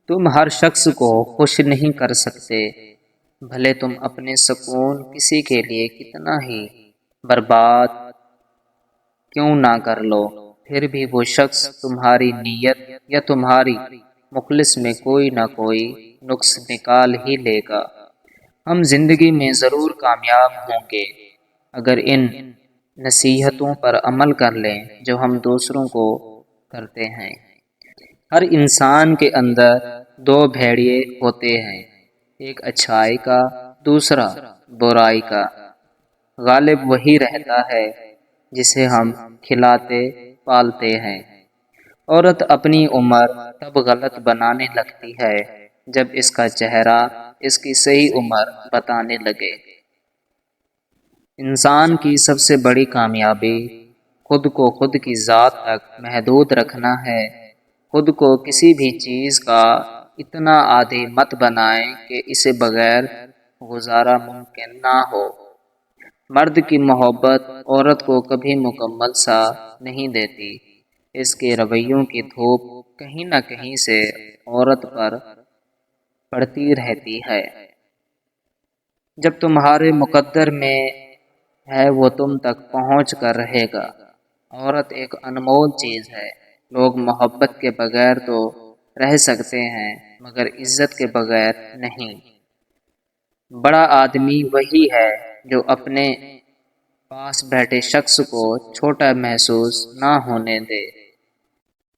تم ہر شخص کو خوش نہیں کر سکتے، بھلے تم اپنے سکون کسی کے لیے کتنا ہی برباد کیوں نہ کر لو، پھر بھی وہ شخص تمہاری نیت یا تمہاری مخلص میں کوئی نہ کوئی نقص نکال ہی لے گا۔ ہم زندگی میں ضرور کامیاب ہوں گے اگر ان نصیحتوں پر عمل کر لیں جو ہم دوسروں کو کرتے ہیں۔ ہر انسان کے اندر دو بھیڑیے ہوتے ہیں، ایک اچھائی کا، دوسرا برائی کا۔ غالب وہی رہتا ہے جسے ہم کھلاتے پالتے ہیں۔ عورت اپنی عمر تب غلط بنانے لگتی ہے جب اس کا چہرہ اس کی صحیح عمر بتانے لگے۔ انسان کی سب سے بڑی کامیابی خود کو خود کی ذات تک محدود رکھنا ہے۔ خود کو کسی بھی چیز کا اتنا عادی مت بنائیں کہ اسے بغیر گزارا ممکن نہ ہو۔ مرد کی محبت عورت کو کبھی مکمل سا نہیں دیتی، اس کے رویوں کی دھوپ کہیں نہ کہیں سے عورت پر پڑتی رہتی ہے۔ جب تمہارے مقدر میں ہے وہ تم تک پہنچ کر رہے گا۔ عورت ایک انمول چیز ہے۔ لوگ محبت کے بغیر تو رہ سکتے ہیں مگر عزت کے بغیر نہیں۔ بڑا آدمی وہی ہے جو اپنے پاس بیٹھے شخص کو چھوٹا محسوس نہ ہونے دے۔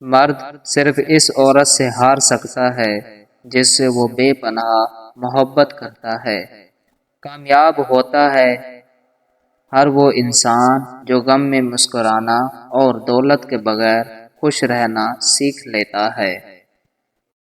مرد صرف اس عورت سے ہار سکتا ہے جس سے وہ بے پناہ محبت کرتا ہے۔ کامیاب ہوتا ہے ہر وہ انسان جو غم میں مسکرانا اور دولت کے بغیر خوش رہنا سیکھ لیتا ہے۔